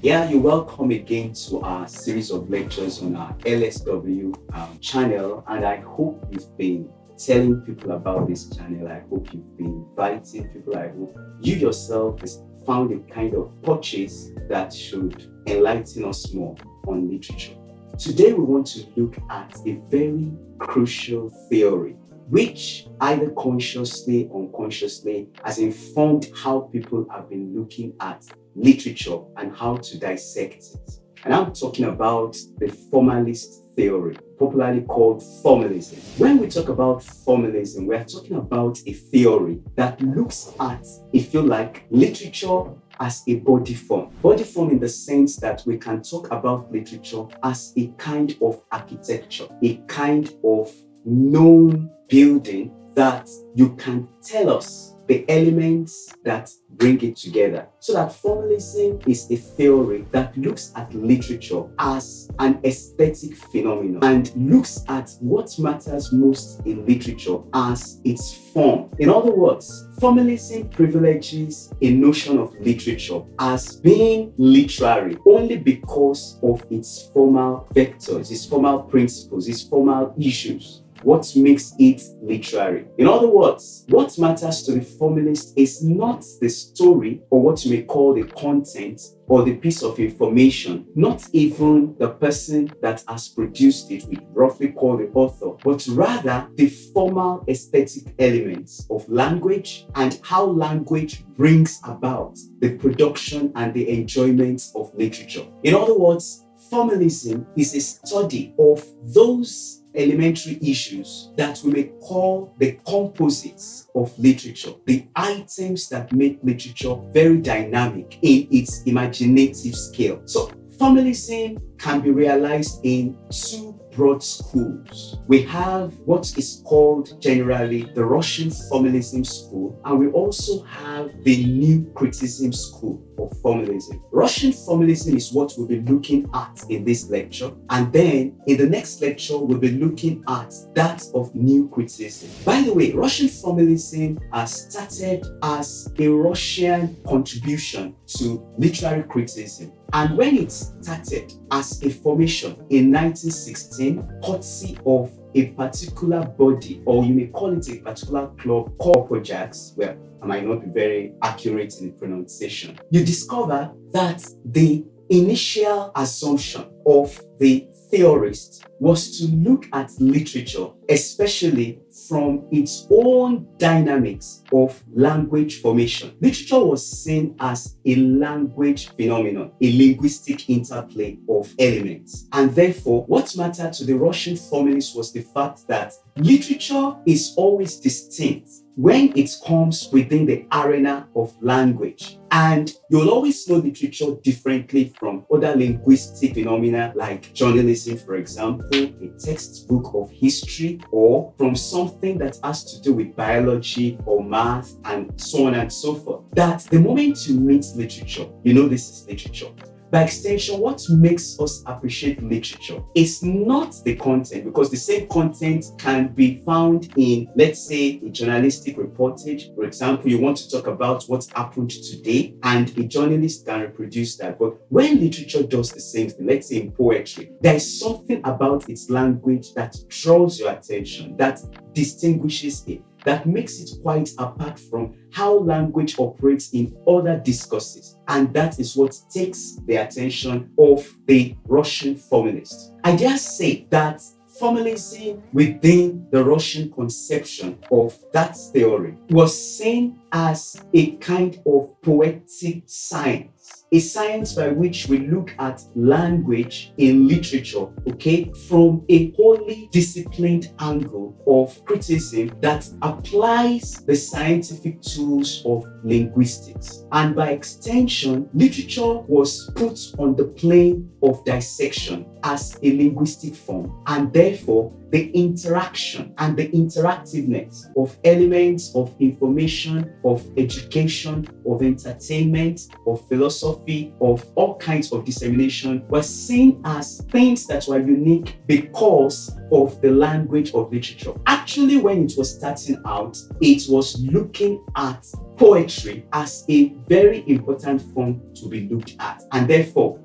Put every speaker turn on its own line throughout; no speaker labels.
Yeah, you're welcome again to our series of lectures on our LSW channel, and I hope you've been telling people about this channel. I hope you've been inviting people. I hope you yourself has found a kind of purchase that should enlighten us more on literature. Today we want to look at a very crucial theory which either consciously or unconsciously has informed how people have been looking at literature and how to dissect it. And I'm talking about the formalist theory, popularly called formalism. When we talk about formalism, we are talking about a theory that looks at, if you like, literature as a body form. Body form in the sense that we can talk about literature as a kind of architecture, a kind of known building that you can tell us the elements that bring it together. So that formalism is a theory that looks at literature as an aesthetic phenomenon and looks at what matters most in literature as its form. In other words, formalism privileges a notion of literature as being literary only because of its formal vectors, its formal principles, its formal issues. What makes it literary? In other words, what matters to the formalist is not the story or what you may call the content or the piece of information, not even the person that has produced it, we roughly call the author, but rather the formal aesthetic elements of language and how language brings about the production and the enjoyment of literature. In other words, formalism is a study of those elementary issues that we may call the composites of literature, the items that make literature very dynamic in its imaginative scale. So formalism can be realized in two broad schools. We have what is called generally the Russian Formalism school, and we also have the New Criticism school of formalism. Russian formalism is what we'll be looking at in this lecture, and then in the next lecture we'll be looking at that of New Criticism. By the way, Russian formalism started as a Russian contribution to literary criticism, and when it started as a formation in 1916, courtesy of a particular body, or you may call it a particular club called Projects, well, I might not be very accurate in the pronunciation, you discover that the initial assumption of the theorist was to look at literature, especially from its own dynamics of language formation. Literature was seen as a language phenomenon, a linguistic interplay of elements. And therefore, what mattered to the Russian formalists was the fact that literature is always distinct when it comes within the arena of language. And you'll always know literature differently from other linguistic phenomena like journalism, for example, a textbook of history, or from something that has to do with biology or math and so on and so forth. That the moment you meet literature, you know this is literature. By extension, what makes us appreciate literature is not the content, because the same content can be found in, let's say, a journalistic reportage. For example, you want to talk about what happened today, and a journalist can reproduce that. But when literature does the same thing, let's say in poetry, there is something about its language that draws your attention, that distinguishes it, that makes it quite apart from how language operates in other discourses. And that is what takes the attention of the Russian formalists. I dare say that formalism within the Russian conception of that theory was seen as a kind of poetic science, a science by which we look at language in literature, okay, from a wholly disciplined angle of criticism that applies the scientific tools of linguistics. And by extension, literature was put on the plane of dissection as a linguistic form, and therefore the interaction and the interactiveness of elements of information, of education, of entertainment, of philosophy, of all kinds of dissemination were seen as things that were unique because of the language of literature. Actually, when it was starting out, it was looking at poetry as a very important form to be looked at, and therefore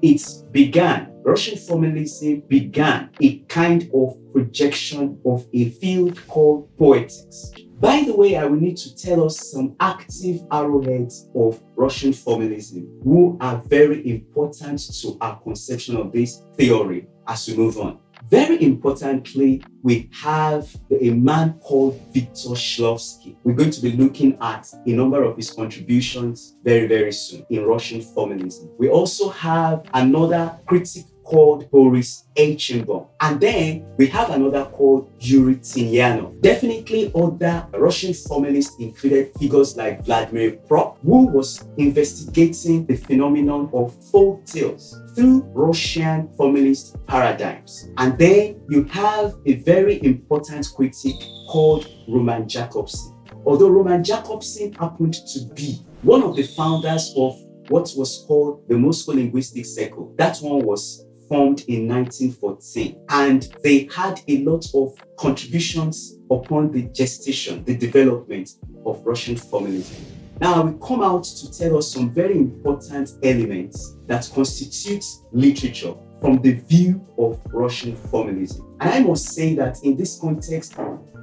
Russian formalism began a kind of projection of a field called poetics. By the way, I will need to tell us some active arrowheads of Russian formalism who are very important to our conception of this theory as we move on. Very importantly, we have a man called Victor Shklovsky. We're going to be looking at a number of his contributions very, very soon in Russian formalism. We also have another critic called Boris Eichenbaum. And then we have another called Yuri Tinyanov. Definitely other Russian formalists included figures like Vladimir Prop, who was investigating the phenomenon of folk tales through Russian formalist paradigms. And then you have a very important critic called Roman Jakobson. Although Roman Jakobson happened to be one of the founders of what was called the Moscow Linguistic Circle, that one was formed in 1914, and they had a lot of contributions upon the gestation, the development of Russian formalism. Now we come out to tell us some very important elements that constitute literature from the view of Russian formalism. And I must say that in this context,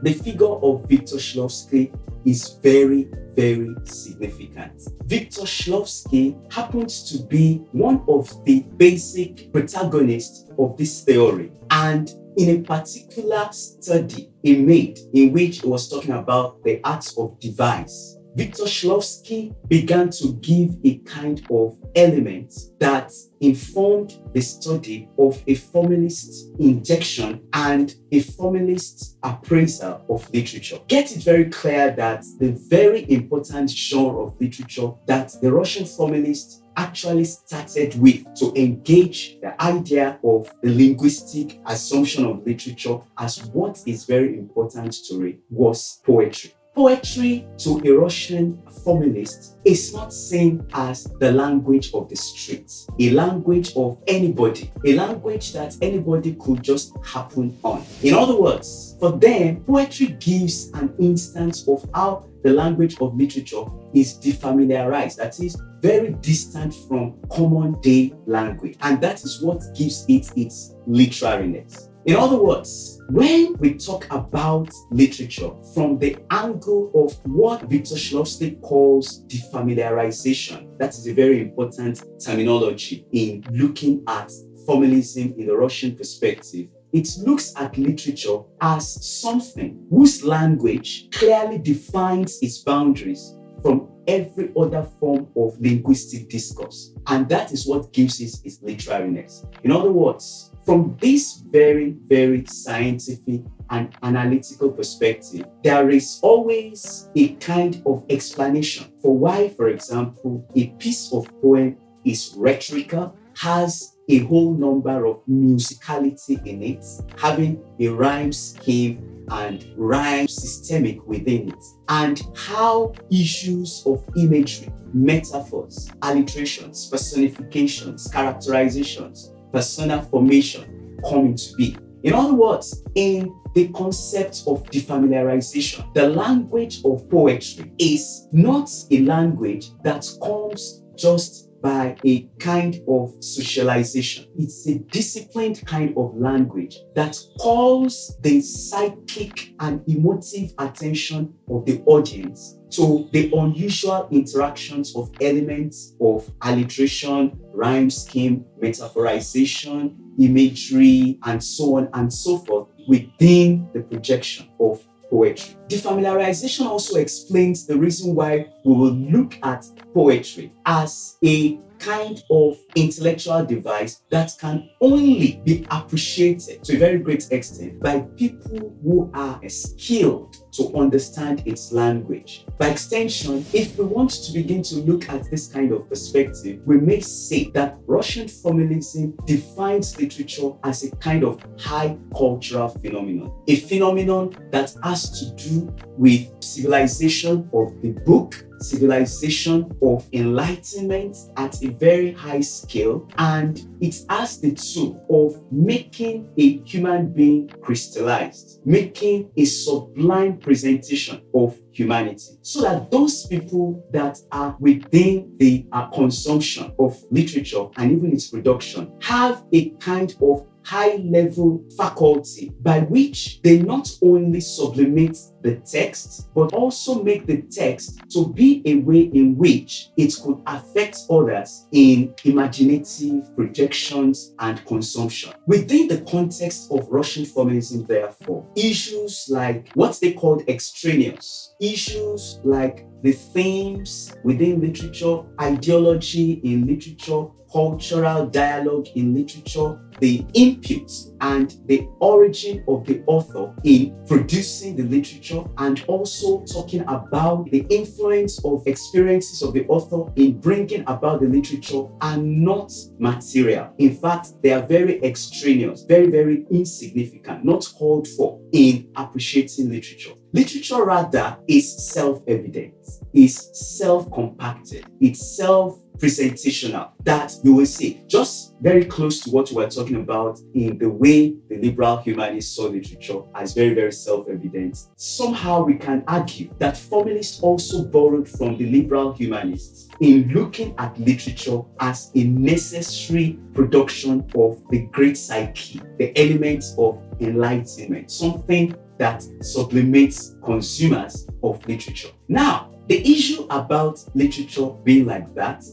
the figure of Victor Shklovsky is very, very significant. Victor Shklovsky happens to be one of the basic protagonists of this theory. And in a particular study he made, in which he was talking about the art of device, Victor Shklovsky began to give a kind of element that informed the study of a formalist injection and a formalist appraisal of literature. Get it very clear that the very important genre of literature that the Russian formalists actually started with to engage the idea of the linguistic assumption of literature as what is very important to read was poetry. Poetry to a Russian formalist is not seen as the language of the streets, a language of anybody, a language that anybody could just happen on. In other words, for them, poetry gives an instance of how the language of literature is defamiliarized, that is, very distant from common day language, and that is what gives it its literariness. In other words, when we talk about literature from the angle of what Victor Shklovsky calls defamiliarization, that is a very important terminology in looking at formalism in the Russian perspective. It looks at literature as something whose language clearly defines its boundaries from every other form of linguistic discourse. And that is what gives it its literariness. In other words, from this very, very scientific and analytical perspective, there is always a kind of explanation for why, for example, a piece of poem is rhetorical, has a whole number of musicality in it, having a rhyme scheme and rhyme systemic within it, and how issues of imagery, metaphors, alliterations, personifications, characterizations, persona formation come into being. In other words, in the concept of defamiliarization, the language of poetry is not a language that comes just by a kind of socialization. It's a disciplined kind of language that calls the psychic and emotive attention of the audience to the unusual interactions of elements of alliteration, rhyme scheme, metaphorization, imagery, and so on and so forth within the projection of poetry. Defamiliarization also explains the reason why we will look at poetry as a kind of intellectual device that can only be appreciated to a very great extent by people who are skilled to understand its language. By extension, if we want to begin to look at this kind of perspective, we may say that Russian formalism defines literature as a kind of high cultural phenomenon, a phenomenon that has to do do with civilization of the book, civilization of enlightenment at a very high scale, and it has the tool of making a human being crystallized, making a sublime presentation of humanity, so that those people that are within the consumption of literature and even its production have a kind of high-level faculty by which they not only sublimate the text, but also make the text to be a way in which it could affect others in imaginative projections and consumption. Within the context of Russian formalism, therefore, issues like what they called extraneous, issues like the themes within literature, ideology in literature, cultural dialogue in literature, the input and the origin of the author in producing the literature, and also talking about the influence of experiences of the author in bringing about the literature, are not material. In fact, they are very extraneous, very, very insignificant, not called for in appreciating literature. Literature rather is self-evident, is self-compacted, it's self-presentational, that you will see just very close to what we were talking about in the way the liberal humanists saw literature as very, very self-evident. Somehow we can argue that formalists also borrowed from the liberal humanists in looking at literature as a necessary production of the great psyche, the elements of enlightenment, something that sublimates consumers of literature. Now, the issue about literature being like that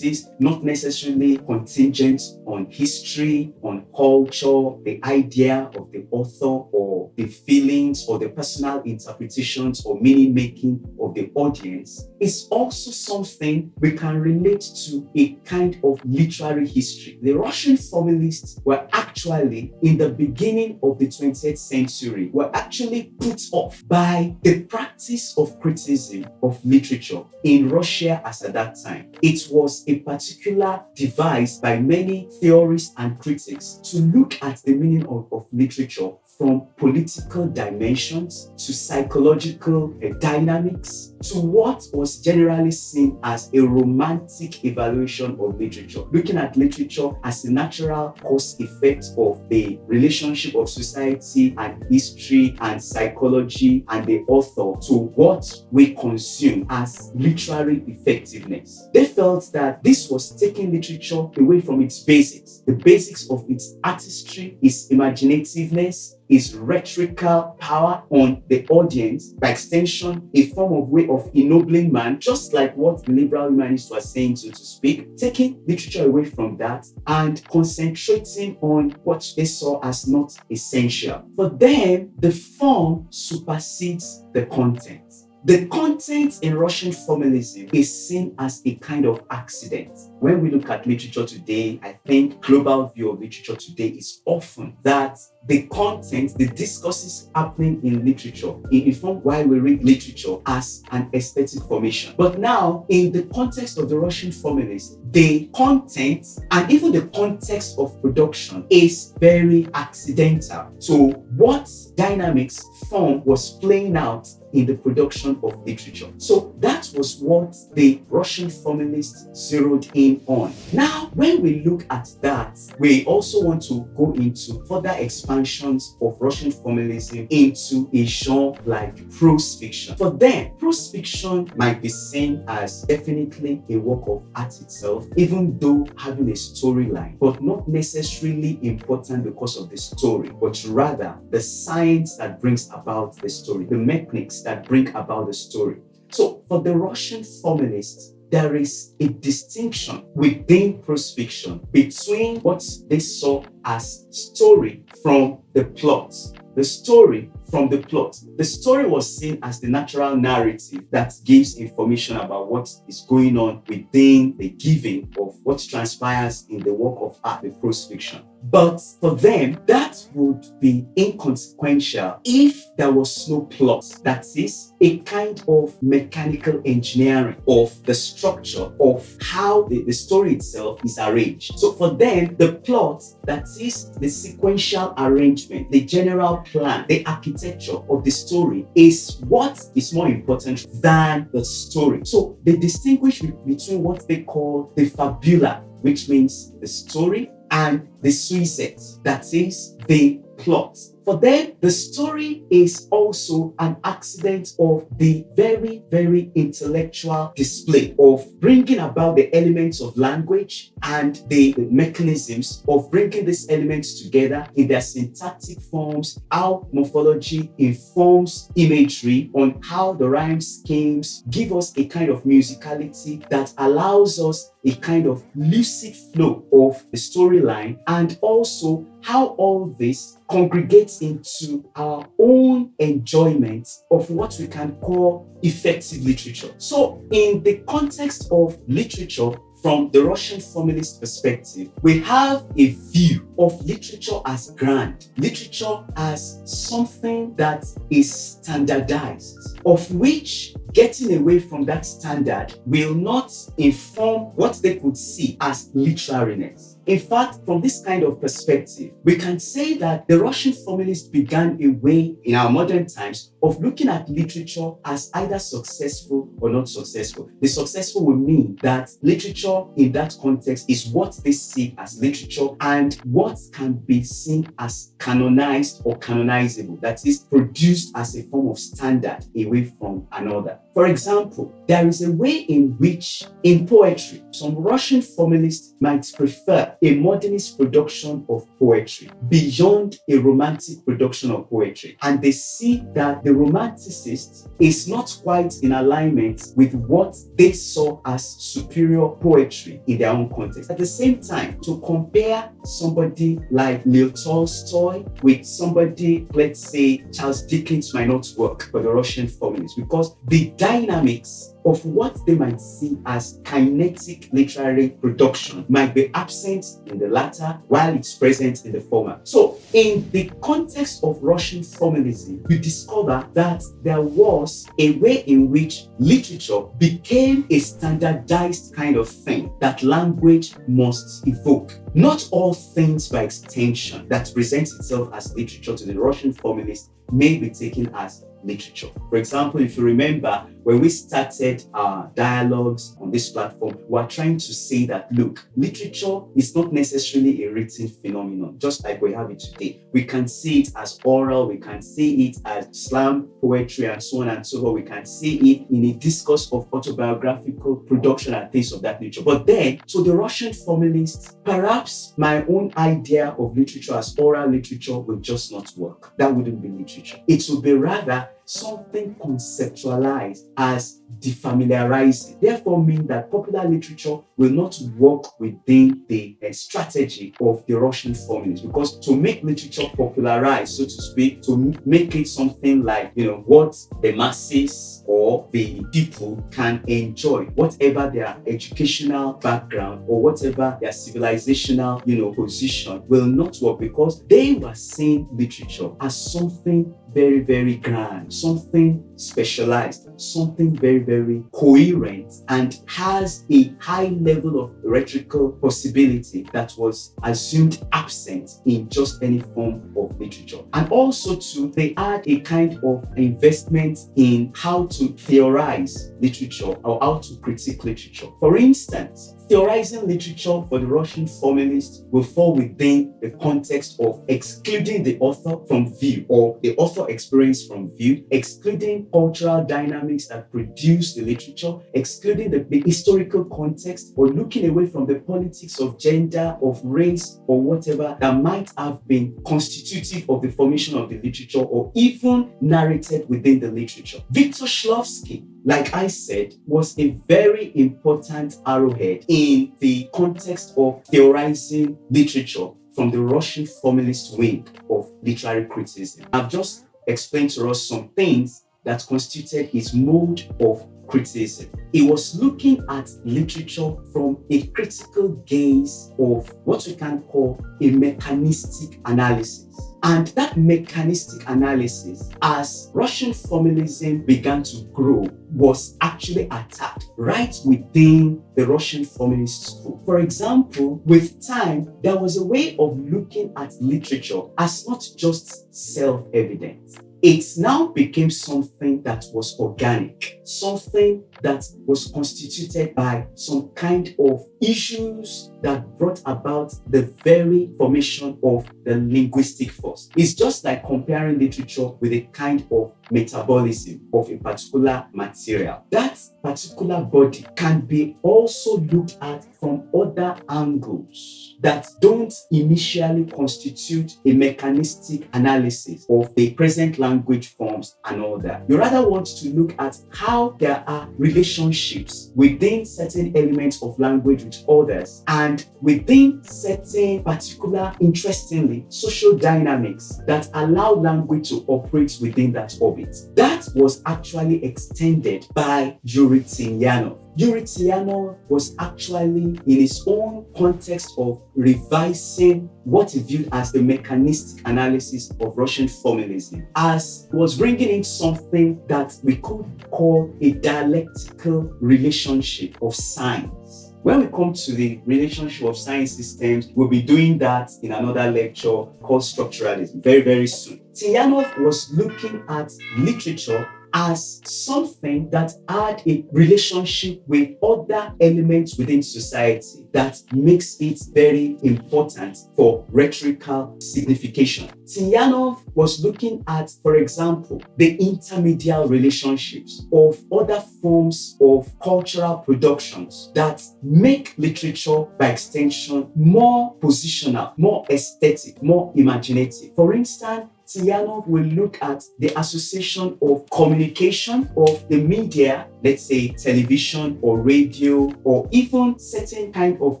is not necessarily contingent on history, on culture, the idea of the author, or the feelings or the personal interpretations or meaning making of the audience. It's also something we can relate to a kind of literary history. The Russian formalists were actually, in the beginning of the 20th century, were actually put off by the practice of criticism of literature in Russia as at that time. It was a particular device by many theorists and critics to look at the meaning of literature from political dimensions to psychological dynamics to what was generally seen as a romantic evaluation of literature, looking at literature as a natural cause effect of the relationship of society and history and psychology and the author to what we consume as literary effectiveness. They felt that this was taking literature away from its basics, the basics of its artistry, its imaginativeness, its rhetorical power on the audience, by extension, a form of way of ennobling man, just like what the liberal humanists were saying, so to speak, taking literature away from that and concentrating on what they saw as not essential. For them, the form supersedes the content. The content in Russian formalism is seen as a kind of accident. When we look at literature today, I think global view of literature today is often that the content, the discourses happening in literature inform why we read literature as an aesthetic formation. But now, in the context of the Russian formalists, the content and even the context of production is very accidental. So what dynamics form was playing out in the production of literature. So that was what the Russian formalists zeroed in on. Now, when we look at that, we also want to go into further expansions of Russian formalism into a genre like prose fiction. For them, prose fiction might be seen as definitely a work of art itself, even though having a storyline, but not necessarily important because of the story, but rather the science that brings about the story, the mechanics that bring about the story. So for the Russian formalists, there is a distinction within prose fiction between what they saw as story from the plot. The story from the plot. The story was seen as the natural narrative that gives information about what is going on within the giving of what transpires in the work of art, the prose fiction. But for them, that would be inconsequential if there was no plot. That is a kind of mechanical engineering of the structure of how the story itself is arranged. So for them, the plot, that is the sequential arrangement, the general plan, the architecture architecture of the story is what is more important than the story. So they distinguish between what they call the fabula, which means the story, and the suiset, that is the plot. For them, the story is also an accident of the very, very intellectual display of bringing about the elements of language and the mechanisms of bringing these elements together in their syntactic forms, how morphology informs imagery, on how the rhyme schemes give us a kind of musicality that allows us a kind of lucid flow of the storyline, and also how all this congregates into our own enjoyment of what we can call effective literature. So, in the context of literature, from the Russian formalist perspective, we have a view of literature as grand, literature as something that is standardized, of which getting away from that standard will not inform what they could see as literariness. In fact, from this kind of perspective, we can say that the Russian formalists began a way in our modern times of looking at literature as either successful or not successful. The successful will mean that literature in that context is what they see as literature and what can be seen as canonized or canonizable, that is produced as a form of standard away from another. For example, there is a way in which in poetry, some Russian formalists might prefer a modernist production of poetry beyond a romantic production of poetry. And they see that the romanticist is not quite in alignment with what they saw as superior poetry in their own context. At the same time, to compare somebody like Leo Tolstoy with somebody, let's say, Charles Dickens might not work for the Russian formalists, because the dynamics of what they might see as kinetic literary production might be absent in the latter while it's present in the former. So, in the context of Russian formalism, you discover that there was a way in which literature became a standardized kind of thing that language must evoke. Not all things by extension that presents itself as literature to the Russian formalists may be taken as literature. For example, if you remember, when we started our dialogues on this platform, we are trying to say that, look, literature is not necessarily a written phenomenon, just like we have it today. We can see it as oral, we can see it as slam poetry, and so on and so forth. We can see it in a discourse of autobiographical production and things of that nature. But then, to the Russian formalists, perhaps my own idea of literature as oral literature will just not work. That wouldn't be literature. It would be rather something conceptualized as defamiliarizing, therefore mean that popular literature will not work within the strategy of the Russian formalists, because to make literature popularized, so to speak, to make it something like, what the masses or the people can enjoy, whatever their educational background or whatever their civilizational, position, will not work, because they were seeing literature as something very, very grand, something specialized, something very, very coherent, and has a high level of rhetorical possibility that was assumed absent in just any form of literature. And also too, they had a kind of investment in how to theorize literature or how to critique literature. For instance, theorizing literature for the Russian formalists will fall within the context of excluding the author from view, or the author experience from view, excluding cultural dynamics that produce the literature, excluding the historical context, or looking away from the politics of gender, of race, or whatever that might have been constitutive of the formation of the literature, or even narrated within the literature. Victor Shklovsky, like I said, was a very important arrowhead in the context of theorizing literature from the Russian formalist wing of literary criticism. I've just explained to us some things that constituted his mode of criticism. He was looking at literature from a critical gaze of what we can call a mechanistic analysis. And that mechanistic analysis, as Russian formalism began to grow, was actually attacked right within the Russian formalist school. For example, with time, there was a way of looking at literature as not just self-evident. it now became something that was organic, something that was constituted by some kind of issues that brought about the very formation of the linguistic force. It's just like comparing literature with a kind of metabolism of a particular material. That particular body can be also looked at from other angles that don't initially constitute a mechanistic analysis of the present language forms and all that. You rather want to look at how there are relationships within certain elements of language with others and within certain particular, interestingly, social dynamics that allow language to operate within that orbit. That was actually extended by Yuri Tinyanov. Yuri Tinyanov was actually in his own context of revising what he viewed as the mechanistic analysis of Russian formalism, as he was bringing in something that we could call a dialectical relationship of science. When we come to the relationship of science systems, we'll be doing that in another lecture called structuralism very, very soon. Tinyanov was looking at literature as something that had a relationship with other elements within society that makes it very important for rhetorical signification. Tinyanov was looking at, for example, the intermediate relationships of other forms of cultural productions that make literature, by extension, more positional, more aesthetic, more imaginative. For instance, Tinyanov will look at the association of communication of the media, let's say television or radio, or even certain kind of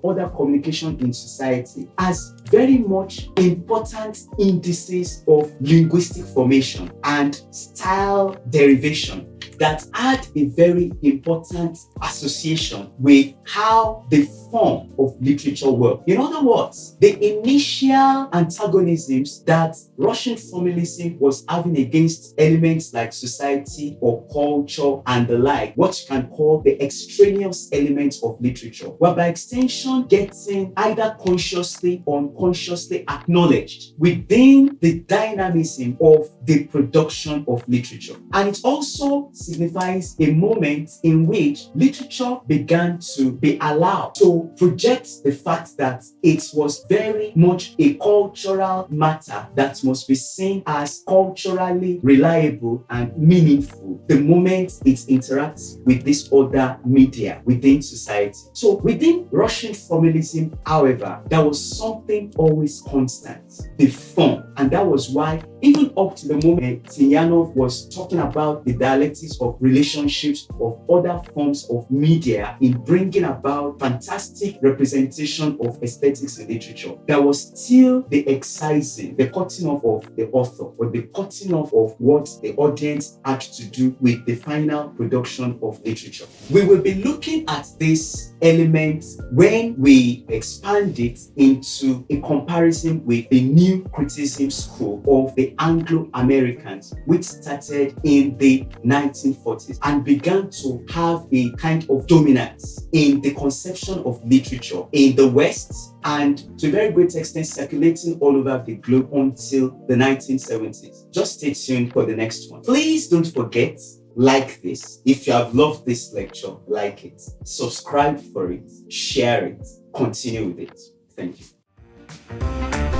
other communication in society, as very much important indices of linguistic formation and style derivation that had a very important association with how the form of literature worked. In other words, the initial antagonisms that Russian formalism was having against elements like society or culture and the like, what you can call the extraneous elements of literature, were by extension getting either consciously or unconsciously acknowledged within the dynamism of the production of literature. And it also signifies a moment in which literature began to be allowed to project the fact that it was very much a cultural matter that must be seen as culturally reliable and meaningful the moment it interacts with this other media within society. So within Russian formalism, however, there was something always constant: the form. And that was why even up to the moment Tinyanov was talking about the dialectics of relationships of other forms of media in bringing about fantastic representation of aesthetics in literature, there was still the excising, the cutting off of the author, or the cutting off of what the audience had to do with the final production of literature. We will be looking at this element when we expand it into a comparison with the new criticism school of the Anglo-Americans, which started in the 1940s and began to have a kind of dominance in the conception of literature in the West, and to a very great extent circulating all over the globe until the 1970s. Just stay tuned for the next one. Please don't forget, like this. If you have loved this lecture, like it, subscribe for it, share it, continue with it. Thank you.